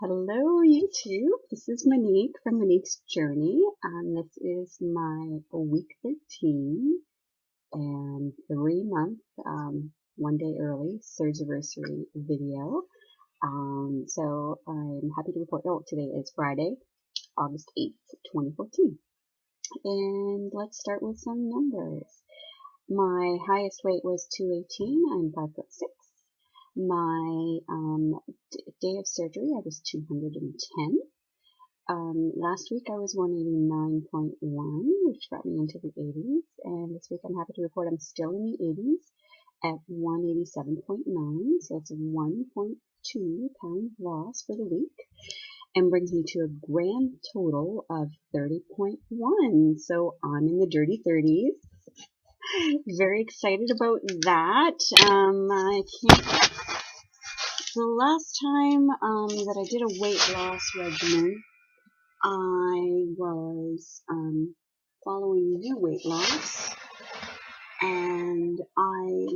Hello YouTube, this is Monique from Monique's Journey, and this is my week 13 and 3-month, one day early surgeversary video. So I'm happy to report, today is Friday, August 8th, 2014. And let's start with some numbers. My highest weight was 218, I'm 5'6". My day of surgery, I was 210. Last week I was 189.1, which brought me into the 80s, and this week I'm happy to report I'm still in the 80s at 187.9, so it's a 1.2 pound loss for the week, and brings me to a grand total of 30.1, so I'm in the dirty 30s. Very excited about that. I can't. The last time that I did a weight loss regimen, I was following new weight loss, and I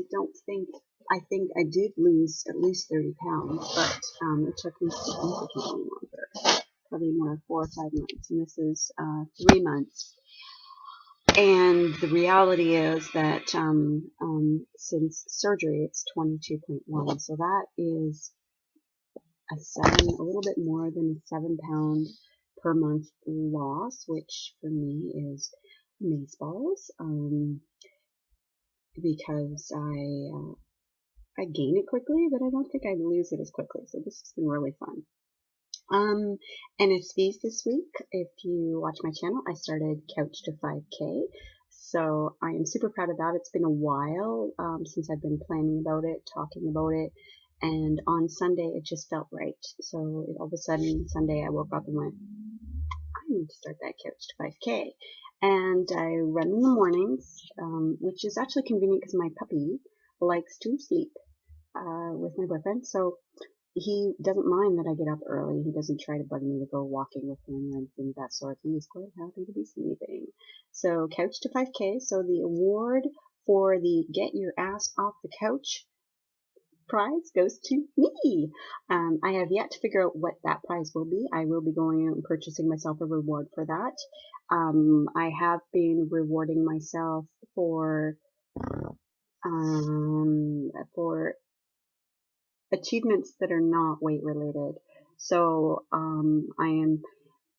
think I did lose at least 30 pounds, but it took me significantly longer, probably more 4 or 5 months, and this is 3 months. And the reality is that since surgery, it's 22.1, so that is a little bit more than a 7-pound per month loss, which for me is amazeballs, because I gain it quickly, but I don't think I lose it as quickly. So this has been really fun. NSVs this week. If you watch my channel, I started Couch to 5K. So I am super proud of that. It's been a while since I've been planning about it, talking about it, and on Sunday it just felt right. So all of a sudden Sunday I woke up and went, I need to start that Couch to 5K. And I run in the mornings, which is actually convenient because my puppy likes to sleep with my boyfriend. So he doesn't mind that I get up early. He doesn't try to bug me to go walking with him or anything of that sort. He is quite happy to be sleeping. So Couch to 5K. So the award for the Get Your Ass Off the Couch prize goes to me. I have yet to figure out what that prize will be. I will be going out and purchasing myself a reward for that. I have been rewarding myself for achievements that are not weight related. So I am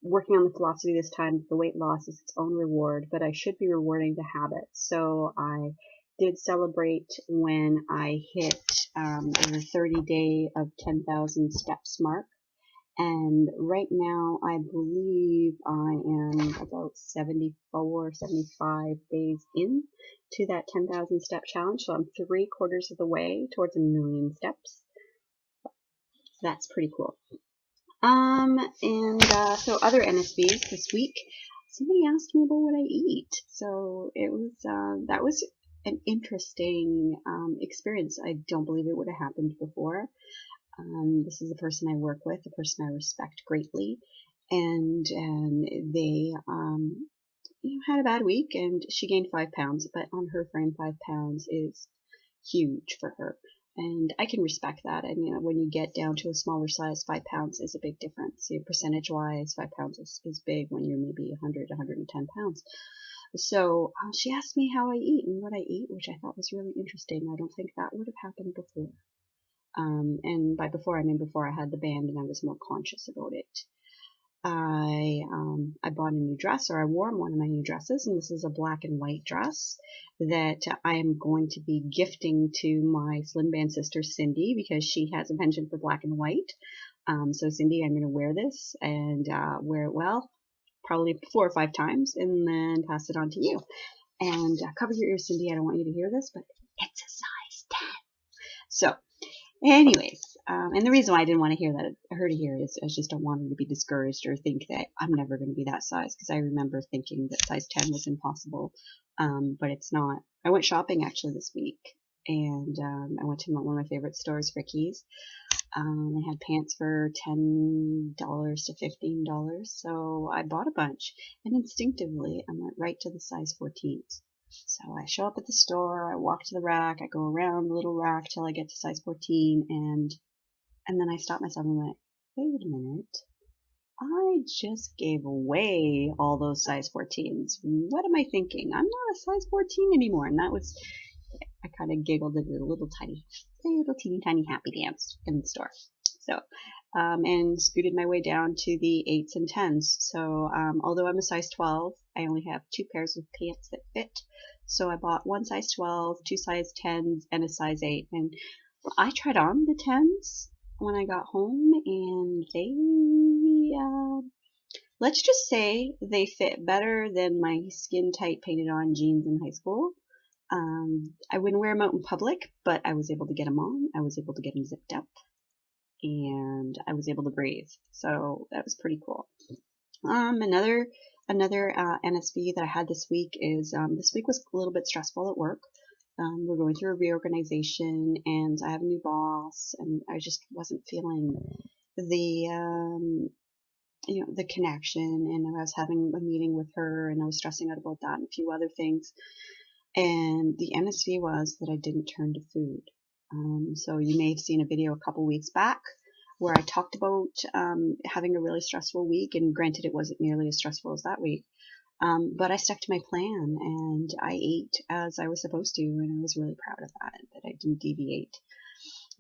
working on the philosophy this time. The weight loss is its own reward, but I should be rewarding the habit. So I did celebrate when I hit the 30-day of 10,000 steps mark. And right now, I believe I am about 74, 75 days in to that 10,000 step challenge. So I'm 3/4 of the way towards 1,000,000 steps. That's pretty cool. So other NSVs this week, somebody asked me about what I eat. So it was, that was an interesting, experience. I don't believe it would have happened before. This is a person I work with, a person I respect greatly, and they, had a bad week, and she gained 5 pounds, but on her frame, 5 pounds is huge for her. And I can respect that. I mean, when you get down to a smaller size, 5 pounds is a big difference. Percentage wise, 5 pounds is big when you're maybe 100, 110 pounds. So she asked me how I eat and what I eat, which I thought was really interesting. I don't think that would have happened before. And by before, I mean before I had the band and I was more conscious about it. I bought a new dress, or I wore one of my new dresses, and this is a black and white dress that I am going to be gifting to my slim band sister Cindy, because she has a penchant for black and white. So Cindy, I'm going to wear this and wear it well, probably 4 or 5 times, and then pass it on to you. And cover your ears, Cindy. I don't want you to hear this, but it's a size 10. So anyways, and the reason why I didn't want her to hear is I just don't want her to be discouraged or think that I'm never going to be that size, because I remember thinking that size 10 was impossible, but it's not. I went shopping actually this week, and I went to one of my favorite stores, Ricky's. They had pants for $10 to $15, so I bought a bunch, and instinctively I went right to the size 14s. So I show up at the store, I walk to the rack, I go around the little rack till I get to size 14, and then I stop myself and went, wait a minute. I just gave away all those size 14s. What am I thinking? I'm not a size 14 anymore. And that was, I kind of giggled and did a little teeny tiny happy dance in the store. So, and scooted my way down to the 8s and 10s. So, although I'm a size 12, I only have 2 pairs of pants that fit. So I bought one size 12, 2 size 10s, and a size 8. And I tried on the 10s when I got home, and they, let's just say they fit better than my skin tight painted on jeans in high school. I wouldn't wear them out in public, but I was able to get them on. I was able to get them zipped up, and I was able to breathe. So that was pretty cool. Another NSV that I had this week is this week was a little bit stressful at work. We're going through a reorganization, and I have a new boss, and I just wasn't feeling the the connection, and I was having a meeting with her, and I was stressing out about that and a few other things. And the NSV was that I didn't turn to food. So you may have seen a video a couple weeks back where I talked about having a really stressful week, and granted it wasn't nearly as stressful as that week. But I stuck to my plan, and I ate as I was supposed to, and I was really proud of that I didn't deviate.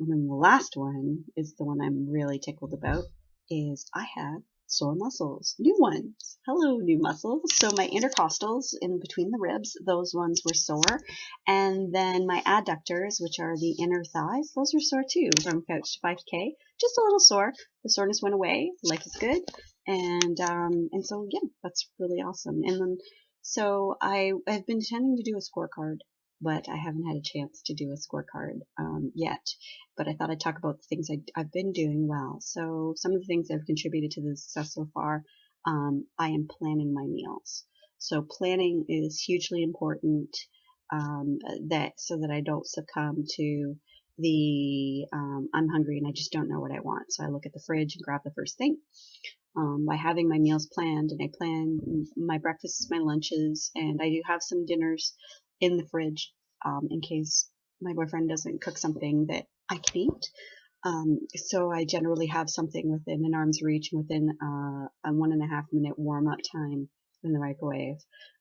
And then the last one is the one I'm really tickled about, is I had sore muscles, new ones. Hello, new muscles. So my intercostals in between the ribs, those ones were sore. And then my adductors, which are the inner thighs, those were sore too from Couch to 5K. Just a little sore. The soreness went away. Life is good. And so yeah, that's really awesome. And then so I've been intending to do a scorecard, but I haven't had a chance to do a scorecard yet. But I thought I'd talk about the things I've been doing well. So some of the things that have contributed to the success so far, I am planning my meals. So planning is hugely important, so that I don't succumb to the I'm hungry and I just don't know what I want. So I look at the fridge and grab the first thing. By having my meals planned, and I plan my breakfasts, my lunches, and I do have some dinners in the fridge in case my boyfriend doesn't cook something that I can eat. So I generally have something within an arm's reach, within a 1.5 minute warm up time in the microwave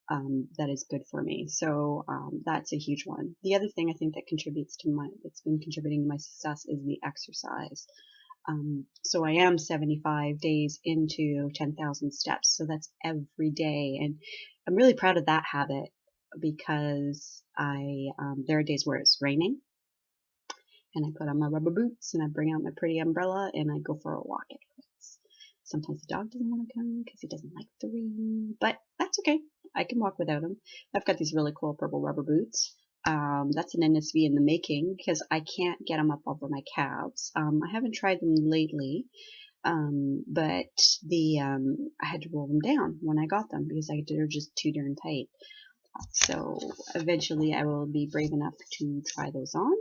that is good for me. So that's a huge one. The other thing I think that that's been contributing to my success is the exercise. So I am 75 days into 10,000 steps. So that's every day. And I'm really proud of that habit because there are days where it's raining and I put on my rubber boots and I bring out my pretty umbrella and I go for a walk anyways. Sometimes the dog doesn't want to come because he doesn't like the rain, but that's okay. I can walk without him. I've got these really cool purple rubber boots. That's an NSV in the making because I can't get them up over my calves. I haven't tried them lately, but I had to roll them down when I got them because they're just too darn tight. So eventually I will be brave enough to try those on.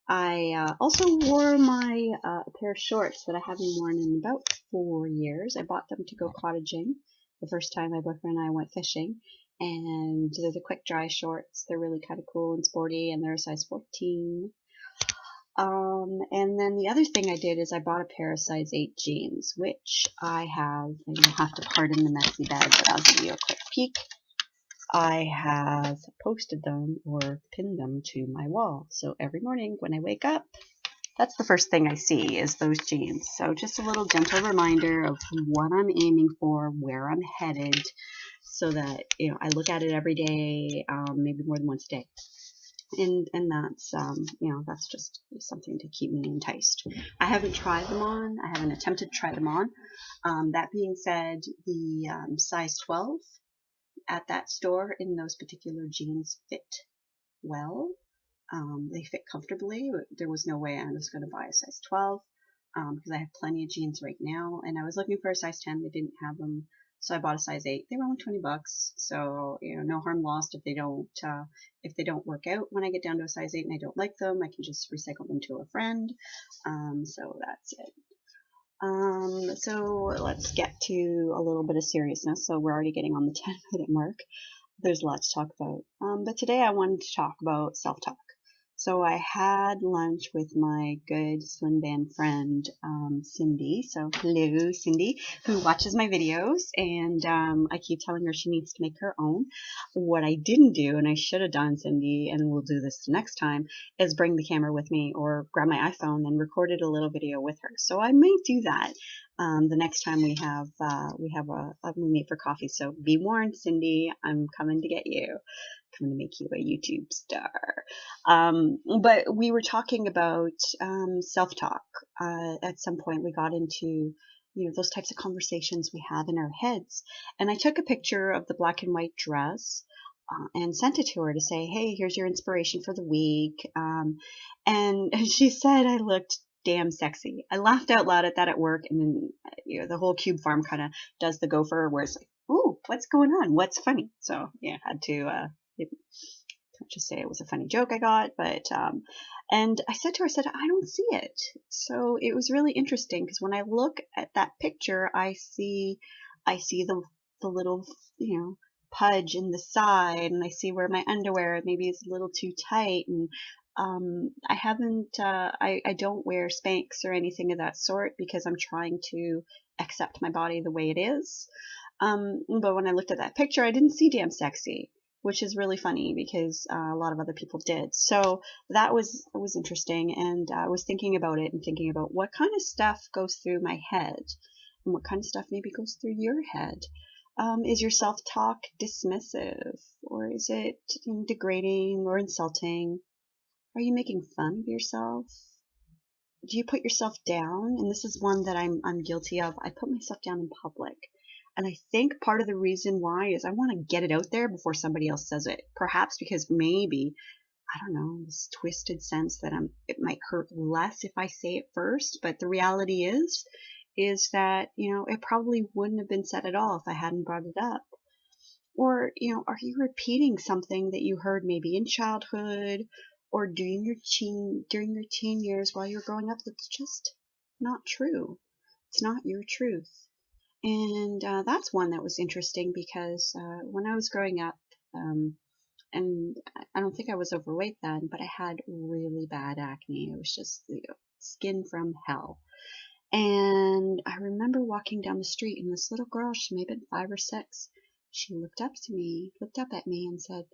I also wore my pair of shorts that I haven't worn in about 4 years. I bought them to go cottaging the first time my boyfriend and I went fishing. And they're the quick dry shorts. They're really kind of cool and sporty, and they're a size 14. And then the other thing I did is I bought a pair of size 8 jeans, which I have, and you'll have to pardon the messy bag, but I'll give you a quick peek. I have posted them or pinned them to my wall. So every morning when I wake up, that's the first thing I see is those jeans. So just a little gentle reminder of what I'm aiming for, where I'm headed, so that I look at it every day, maybe more than once a day. And that's that's just something to keep me enticed. I haven't tried them on. I haven't attempted to try them on. That being said, the size 12 at that store in those particular jeans fit well. They fit comfortably. There was no way I was going to buy a size 12 because I have plenty of jeans right now, and I was looking for a size 10. They didn't have them, so I bought a size 8. They were only $20, so no harm lost. If they don't work out when I get down to a size 8 and I don't like them, I can just recycle them to a friend. So that's it. So let's get to a little bit of seriousness. So we're already getting on the 10-minute mark. There's a lot to talk about. But today I wanted to talk about self-talk. So I had lunch with my good swim band friend, Cindy. So hello, Cindy, who watches my videos, and I keep telling her she needs to make her own. What I didn't do, and I should have done, Cindy, and we'll do this next time, is bring the camera with me or grab my iPhone and recorded a little video with her. So I may do that the next time we meet for coffee. So be warned, Cindy, I'm coming to get you. Coming to make you a YouTube star. But we were talking about self-talk. At some point, we got into those types of conversations we have in our heads. And I took a picture of the black and white dress and sent it to her to say, hey, here's your inspiration for the week. And she said I looked damn sexy. I laughed out loud at that at work, and then the whole Cube Farm kind of does the gopher where it's like, ooh, what's going on? What's funny? So yeah, had to can't just say it was a funny joke I got, but and I said to her, I said, I don't see it. So it was really interesting because when I look at that picture, I see the little pudge in the side, and I see where my underwear maybe is a little too tight, and I don't wear Spanx or anything of that sort because I'm trying to accept my body the way it is. But when I looked at that picture, I didn't see damn sexy, which is really funny because a lot of other people did. So that was interesting, and I was thinking about it and thinking about what kind of stuff goes through my head and what kind of stuff maybe goes through your head. Is your self-talk dismissive, or is it degrading or insulting? Are you making fun of yourself? Do you put yourself down? And this is one that I'm guilty of. I put myself down in public. And I think part of the reason why is I want to get it out there before somebody else says it. Perhaps because maybe, I don't know, this twisted sense that it might hurt less if I say it first. But the reality is that, it probably wouldn't have been said at all if I hadn't brought it up. Or, are you repeating something that you heard maybe in childhood or during your teen years while you're growing up that's just not true? It's not your truth. And that's one that was interesting because when I was growing up, and I don't think I was overweight then, but I had really bad acne. It was just skin from hell. And I remember walking down the street, and this little girl, she may have been 5 or 6, she looked up at me and said,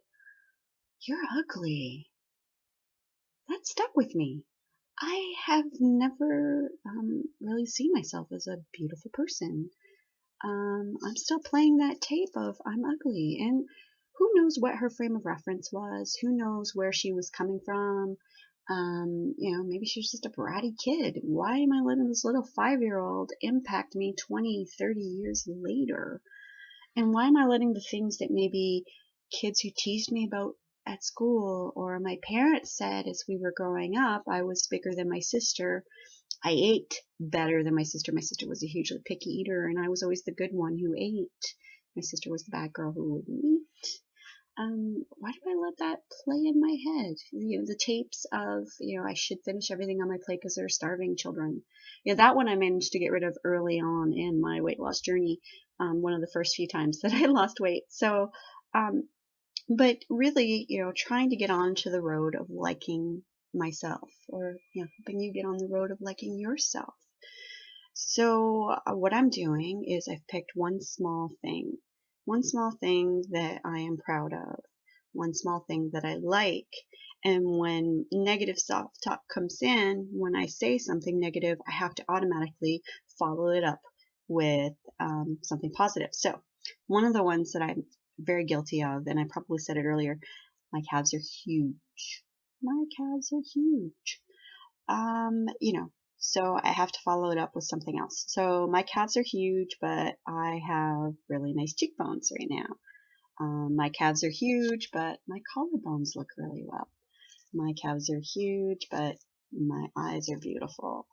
"You're ugly." That stuck with me. I have never really seen myself as a beautiful person. I'm still playing that tape of I'm ugly, and who knows what her frame of reference was, who knows where she was coming from. Maybe she was just a bratty kid. Why am I letting this little 5-year-old impact me 20, 30 years later? And why am I letting the things that maybe kids who teased me about at school or my parents said as we were growing up, I was bigger than my sister, I ate better than my sister. My sister was a hugely picky eater, and I was always the good one who ate. My sister was the bad girl who wouldn't eat. Why do I let that play in my head? The tapes of, I should finish everything on my plate because they're starving children. That one I managed to get rid of early on in my weight loss journey. One of the first few times that I lost weight. So, but really, trying to get onto the road of liking myself, or helping you get on the road of liking yourself. So what I'm doing is I've picked one small thing that I am proud of, one small thing that I like. And when negative self-talk comes in, when I say something negative, I have to automatically follow it up with something positive. So one of the ones that I'm very guilty of, and I probably said it earlier, my calves are huge. My calves are huge. So I have to follow it up with something else. So my calves are huge, but I have really nice cheekbones right now. My calves are huge, but my collarbones look really well. My calves are huge, but my eyes are beautiful.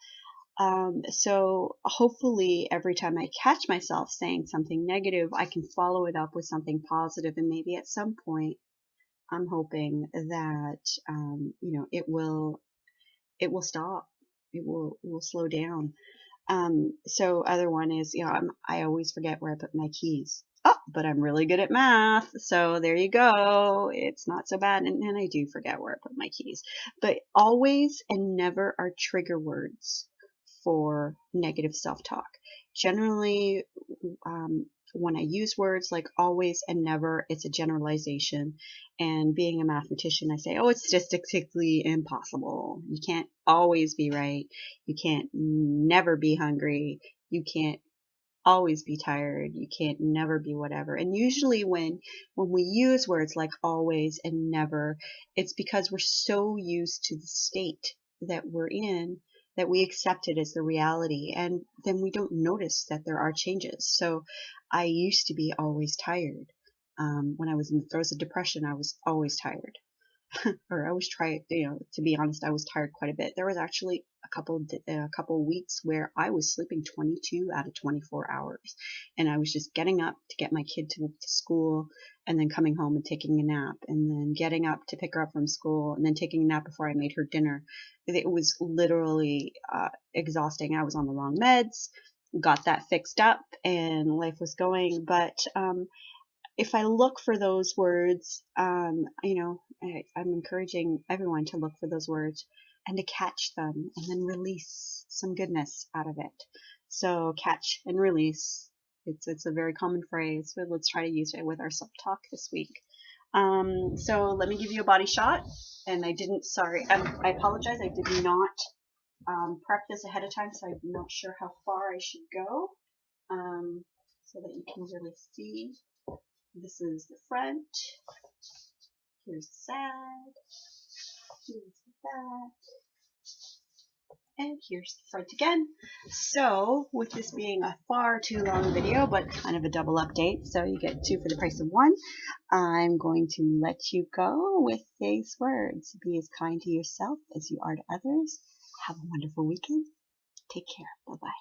So hopefully every time I catch myself saying something negative, I can follow it up with something positive, and maybe at some point I'm hoping that it will stop. It will slow down. So other one is, I always forget where I put my keys. Oh, but I'm really good at math, so there you go. It's not so bad. And I do forget where I put my keys. But always and never are trigger words for negative self-talk. Generally, when I use words like always and never, it's a generalization. And being a mathematician, I say, oh, it's statistically impossible. You can't always be right. You can't never be hungry. You can't always be tired. You can't never be whatever. And usually when we use words like always and never, it's because we're so used to the state that we're in that we accept it as the reality, and then we don't notice that there are changes. So I used to be always tired. When I was in the throes of depression, I was always tired. Or I was tired, to be honest, I was tired quite a bit. There was actually a couple weeks where I was sleeping 22 out of 24 hours, and I was just getting up to get my kid to school, and then coming home and taking a nap, and then getting up to pick her up from school, and then taking a nap before I made her dinner. It was literally exhausting. I was on the wrong meds, got that fixed up, and life was going. But if I look for those words, I'm encouraging everyone to look for those words and to catch them and then release some goodness out of it. So catch and release. It's a very common phrase, but let's try to use it with our self-talk this week. So let me give you a body shot. And I apologize. I did not prep this ahead of time, so I'm not sure how far I should go, so that you can really see. This is the front. Here's the side. Here's the back. And here's the front again. So, with this being a far too long video, but kind of a double update, so you get two for the price of one, I'm going to let you go with these words. Be as kind to yourself as you are to others. Have a wonderful weekend. Take care. Bye-bye.